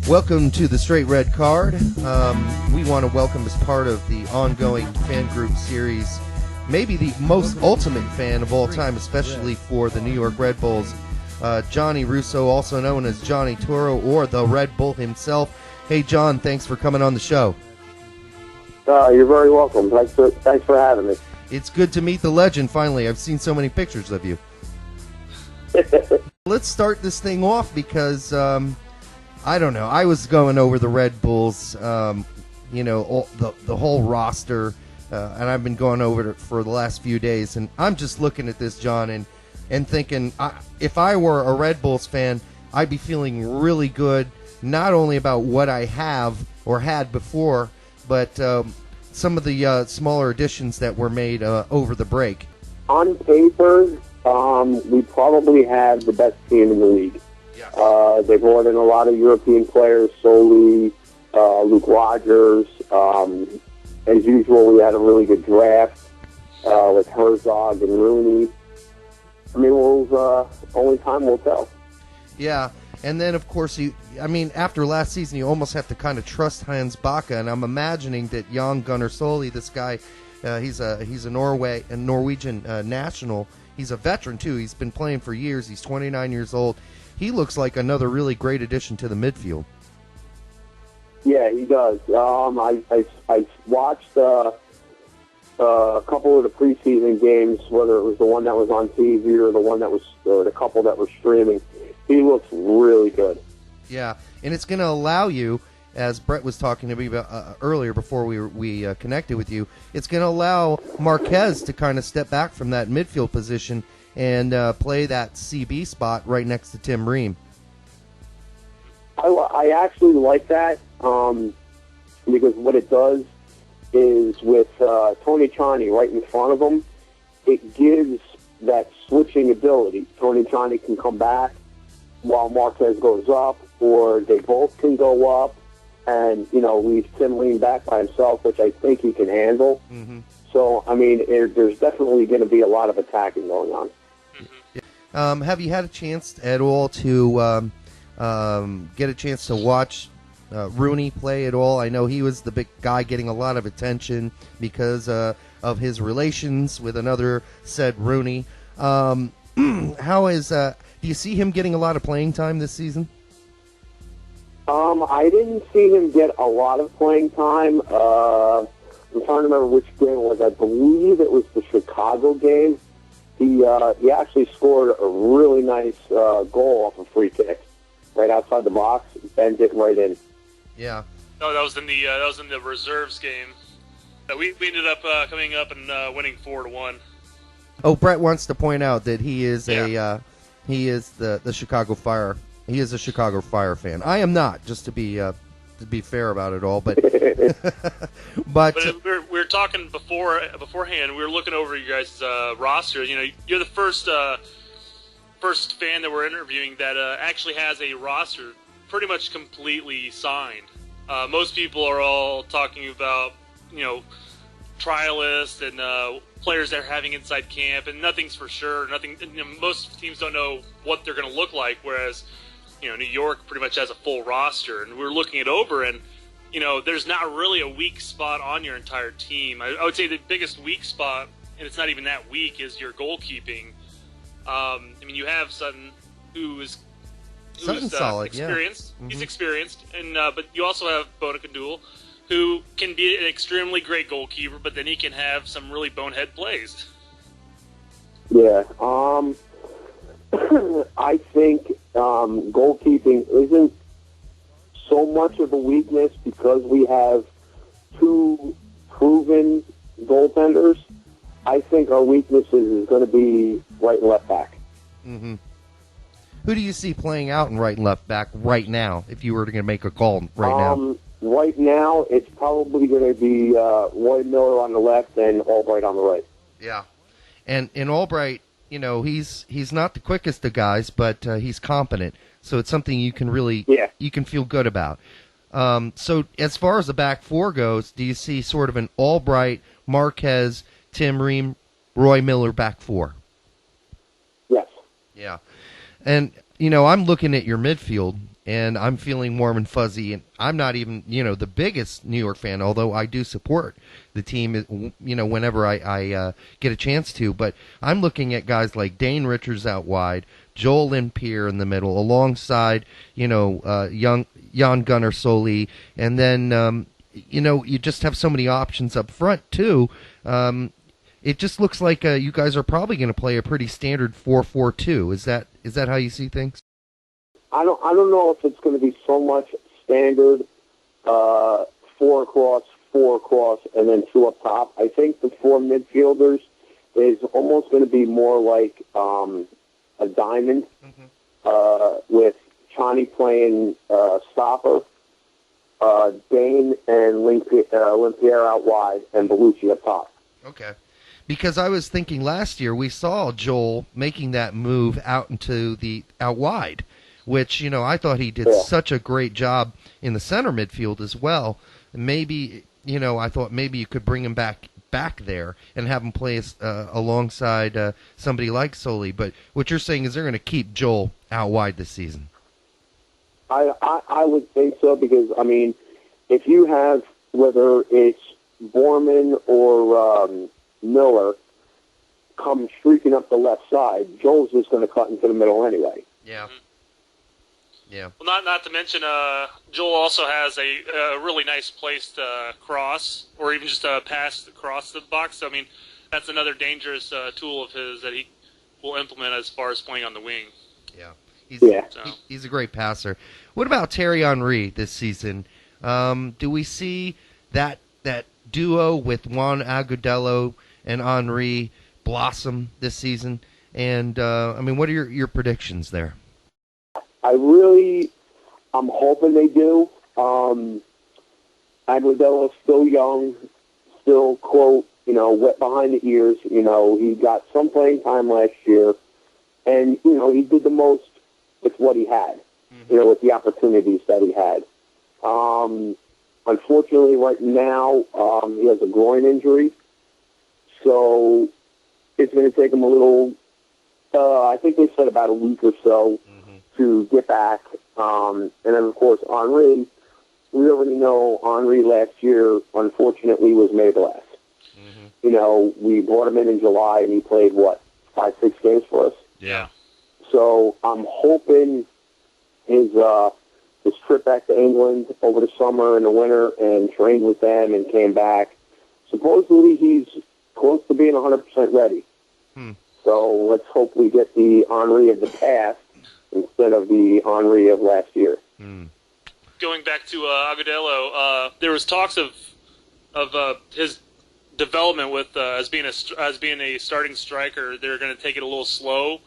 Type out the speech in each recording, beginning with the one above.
Welcome to the Straight Red Card. We want to welcome as part of the ongoing fan group series, maybe the most ultimate fan of all time, especially for the New York Red Bulls, Johnny Russo, also known as Johnny Toro, or the Red Bull himself. Hey, John, thanks for coming on the show. You're very welcome. Thanks for having me. It's good to meet the legend, finally. I've seen so many pictures of you. Let's start this thing off because, I don't know, I was going over the Red Bulls, the whole roster, and I've been going over it for the last few days, and I'm just looking at this, John, and thinking, if I were a Red Bulls fan, I'd be feeling really good, not only about what I have or had before, but some of the smaller additions that were made over the break. On paper, we probably have the best team in the league. Yeah. They brought in a lot of European players, Soli, Luke Rogers. As usual, we had a really good draft with Herzog and Rooney. I mean, only time will tell. Yeah, and then, of course, after last season, you almost have to kind of trust Hans Backe, and I'm imagining that Jan Gunnar Soli, this guy, he's a Norwegian national. He's a veteran, too. He's been playing for years. He's 29 years old. He looks like another really great addition to the midfield. Yeah, he does. I watched a couple of the preseason games, whether it was the one that was on TV or the couple that were streaming. He looks really good. Yeah, and it's going to allow you, as Brett was talking to me about earlier before we connected with you, it's going to allow Marquez to kind of step back from that midfield position and play that CB spot right next to Tim Ream. I actually like that because what it does is with Tony Chani right in front of him, it gives that switching ability. Tony Chani can come back while Marquez goes up, or they both can go up and, leave Tim Ream back by himself, which I think he can handle. Mm-hmm. So, there's definitely going to be a lot of attacking going on. Mm-hmm. Have you had a chance at all to get a chance to watch Rooney play at all? I know he was the big guy getting a lot of attention because of his relations with another said Rooney. Do you see him getting a lot of playing time this season? I didn't see him get a lot of playing time. I'm trying to remember which game it was. I believe it was the Chicago game. He actually scored a really nice goal off a free kick right outside the box, bent it right in. Yeah. No, that was in the reserves game. We ended up coming up and winning 4-1. Oh, Brett wants to point out that he is the Chicago Fire. He is a Chicago Fire fan. I am not, just to be fair about it all. But but we were talking beforehand. We were looking over you guys' roster. You're the first fan that we're interviewing that actually has a roster pretty much completely signed. Most people are all talking about trialists and players they're having inside camp, and nothing's for sure. Most teams don't know what they're going to look like, whereas New York pretty much has a full roster. And we're looking it over, and there's not really a weak spot on your entire team. I would say the biggest weak spot, and it's not even that weak, is your goalkeeping. You have Sutton, who's solid, experienced. Yeah. Mm-hmm. He's experienced, and but you also have Bonacandul, who can be an extremely great goalkeeper, but then he can have some really bonehead plays. Yeah, I think goalkeeping isn't so much of a weakness because we have two proven goaltenders. I think our weaknesses is going to be right and left back. Mm-hmm. Who do you see playing out in right and left back right now, if you were to make a call right now? Right now, it's probably going to be Roy Miller on the left and Albright on the right. Yeah, and Albright, he's not the quickest of guys, but he's competent. So it's something you can you can feel good about. So as far as the back four goes, do you see sort of an Albright, Marquez, Tim Ream, Roy Miller back four? Yes. Yeah. And, I'm looking at your midfield, and I'm feeling warm and fuzzy, and I'm not even, the biggest New York fan, although I do support the team, whenever I get a chance to. But I'm looking at guys like Dane Richards out wide, Joel Limpier in the middle, alongside, young Jan Gunnar Soli, and then, you just have so many options up front, too. It just looks like you guys are probably going to play a pretty standard 4-4-2. Is that how you see things? I don't know if it's going to be so much standard 4 across, 4 across, and then 2 up top. I think the 4 midfielders is almost going to be more like a diamond, with Johnny playing stopper, Dane and Limpier out wide, and Bellucci up top. Okay. Because I was thinking last year we saw Joel making that move out wide, which, I thought he did such a great job in the center midfield as well. Maybe, I thought maybe you could bring him back there and have him play alongside somebody like Soli. But what you're saying is they're going to keep Joel out wide this season. I would think so, because, if you have, whether it's Borman or Miller come streaking up the left side, Joel's just going to cut into the middle anyway. Yeah. Yeah. Well, not to mention, Joel also has a really nice placed cross, or even just a pass across the box. That's another dangerous tool of his that he will implement as far as playing on the wing. Yeah. He's a great passer. What about Thierry Henry this season? Do we see that duo with Juan Agudelo and Henry blossom this season? And, what are your predictions there? I'm hoping they do. Agudelo's still young, still, quote, wet behind the ears. He got some playing time last year, and, he did the most with what he had, with the opportunities that he had. Unfortunately, right now, he has a groin injury, so it's going to take him a little, I think they said about a week or so to get back. And then, of course, Henry, we already know Henry last year, unfortunately, was made glass. We brought him in July, and he played, 5-6 games for us? Yeah. So I'm hoping his trip back to England over the summer and the winter and trained with them and came back. Supposedly he's close to being 100% ready. So let's hope we get the Henry of the past instead of the Henry of last year. Going back to Agudelo, there was talks of his development with as being a starting striker. They're going to take it a little slow,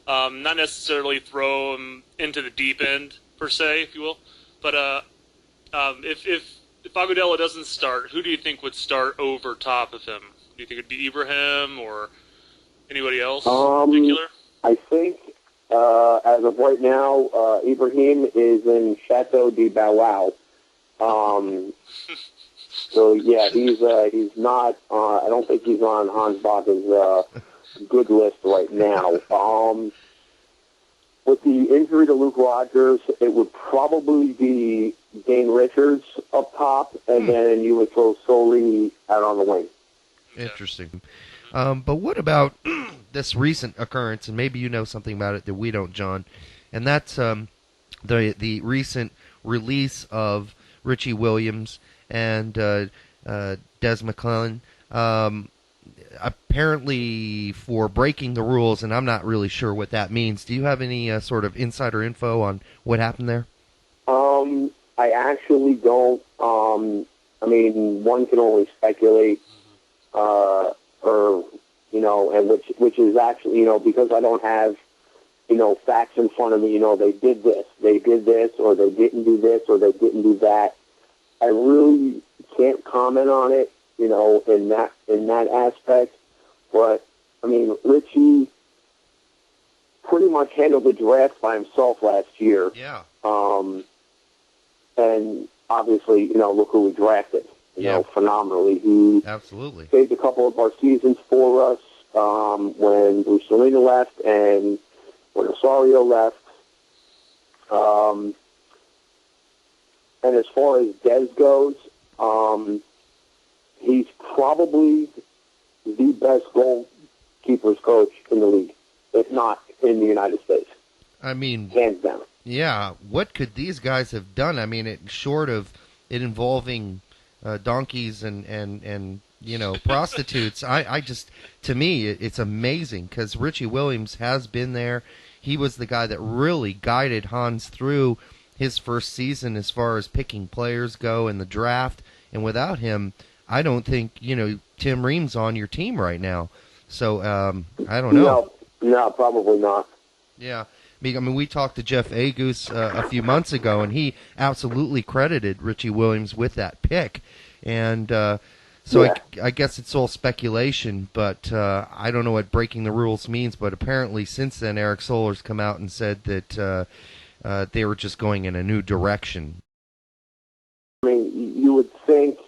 not necessarily throw him into the deep end per se, if you will. But if Agudelo doesn't start, who do you think would start over top of him? Do you think it'd be Ibrahim or anybody else in particular? I think as of right now, Ibrahim is in Chateau de Bow Wow. So yeah, he's not. I don't think he's on Hans Backe's good list right now. With the injury to Luke Rogers, it would probably be Dane Richards up top, and then you would throw Soli out on the wing. Interesting. But what about this recent occurrence, and maybe you know something about it that we don't, John, and that's the recent release of Richie Williams and Des McClellan, apparently for breaking the rules, and I'm not really sure what that means. Do you have any sort of insider info on what happened there? I actually don't. One can only speculate, and which is actually, because I don't have, facts in front of me. They did this, or they didn't do this, or they didn't do that. I really can't comment on it, in that aspect. But Richie pretty much handled the draft by himself last year. Yeah. And obviously, look who we drafted. Phenomenally. He absolutely saved a couple of our seasons for us when Bruce left and when Osorio left. And as far as Dez goes, he's probably the best goalkeepers coach in the league, if not in the United States. I mean, hands down. Yeah, what could these guys have done? I mean, short of it involving donkeys and prostitutes, I just, to me, it's amazing because Richie Williams has been there. He was the guy that really guided Hans through his first season as far as picking players go in the draft. And without him, I don't think, Tim Ream's on your team right now. So, I don't know. No, probably not. Yeah. I mean, we talked to Jeff Agus a few months ago, and he absolutely credited Richie Williams with that pick. And so I guess it's all speculation, but I don't know what breaking the rules means. But apparently since then, Eric Solar's come out and said that they were just going in a new direction. I mean, you would think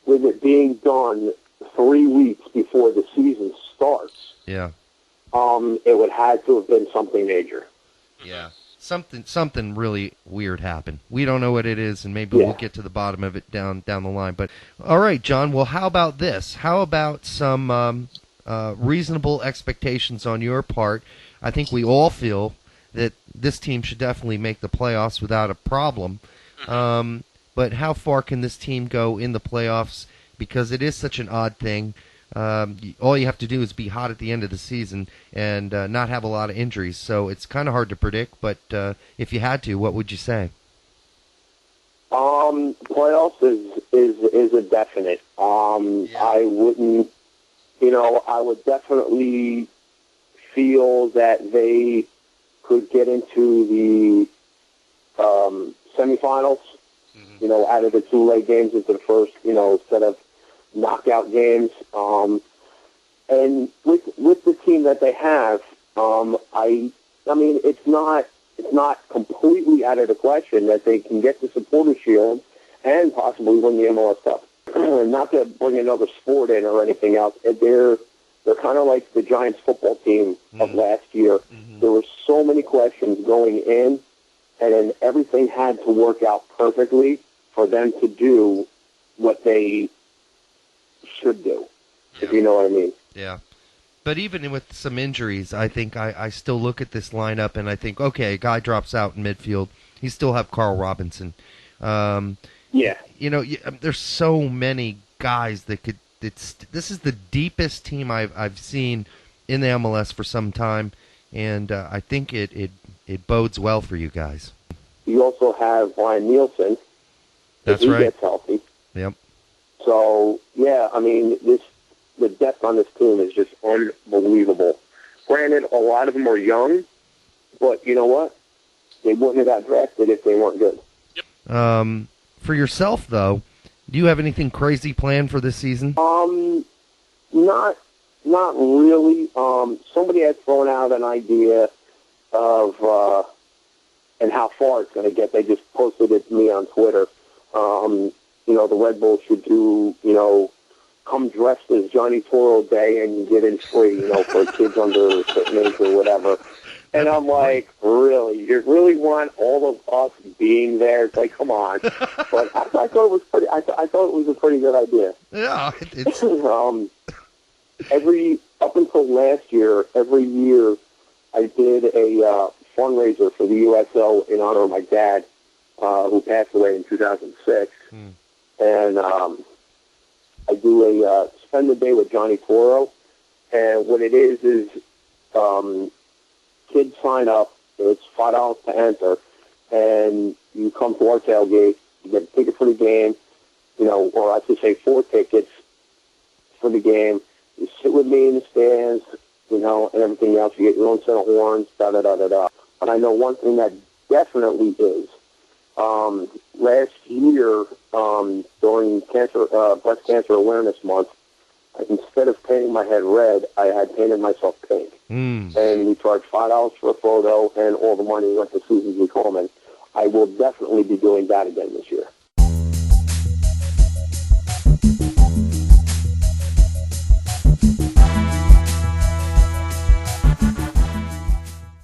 with it being done 3 weeks before the season starts, yeah, it would have to have been something major. Yeah, something really weird happened. We don't know what it is, and maybe we'll get to the bottom of it down the line. But all right, John. Well, how about this? How about some reasonable expectations on your part? I think we all feel that this team should definitely make the playoffs without a problem. But how far can this team go in the playoffs? Because it is such an odd thing. All you have to do is be hot at the end of the season and not have a lot of injuries. So it's kind of hard to predict, but if you had to, what would you say? Playoffs is a definite. I wouldn't, I would definitely feel that they could get into the semifinals, out of the 2 late games into the first, set of knockout games. And with the team that they have, I mean, it's not completely out of the question that they can get the Supporters' Shield and possibly win the MLS Cup. Not to bring another sport in or anything else. They're kind of like the Giants football team of last year. There were so many questions going in, and then everything had to work out perfectly for them to do what they should do, if you know what I mean. Yeah. But even with some injuries, I think I still look at this lineup and I think, okay, a guy drops out in midfield. You still have Carl Robinson. There's so many guys that could. This is the deepest team I've seen in the MLS for some time, and I think it bodes well for you guys. You also have Ryan Nielsen. That's if right. He gets healthy. Yep. So, I mean, the depth on this team is just unbelievable. Granted, a lot of them are young, but you know what? They wouldn't have got drafted if they weren't good. Yep. For yourself, though, do you have anything crazy planned for this season? Not really. Somebody had thrown out an idea of and how far it's going to get. They just posted it to me on Twitter. The Red Bulls should do, come dressed as Johnny Toro Day and you get in free, for kids under a certain age or whatever. And I'm like, really? You really want all of us being there? It's like, come on. But I thought it was pretty. I thought it was a pretty good idea. Yeah, it's up until last year, every year I did a fundraiser for the USO in honor of my dad, who passed away in 2006. And I do a spend the day with Johnny Toro. And what it is kids sign up. It's $5 to enter. And you come to our tailgate. You get a ticket for the game, or I should say 4 tickets for the game. You sit with me in the stands, and everything else. You get your own set of horns, da-da-da-da-da. But I know one thing that definitely is. Last year, during Breast Cancer Awareness Month, instead of painting my head red, I had painted myself pink. And we charged $5 for a photo, and all the money went to Susan G. Coleman. I will definitely be doing that again this year.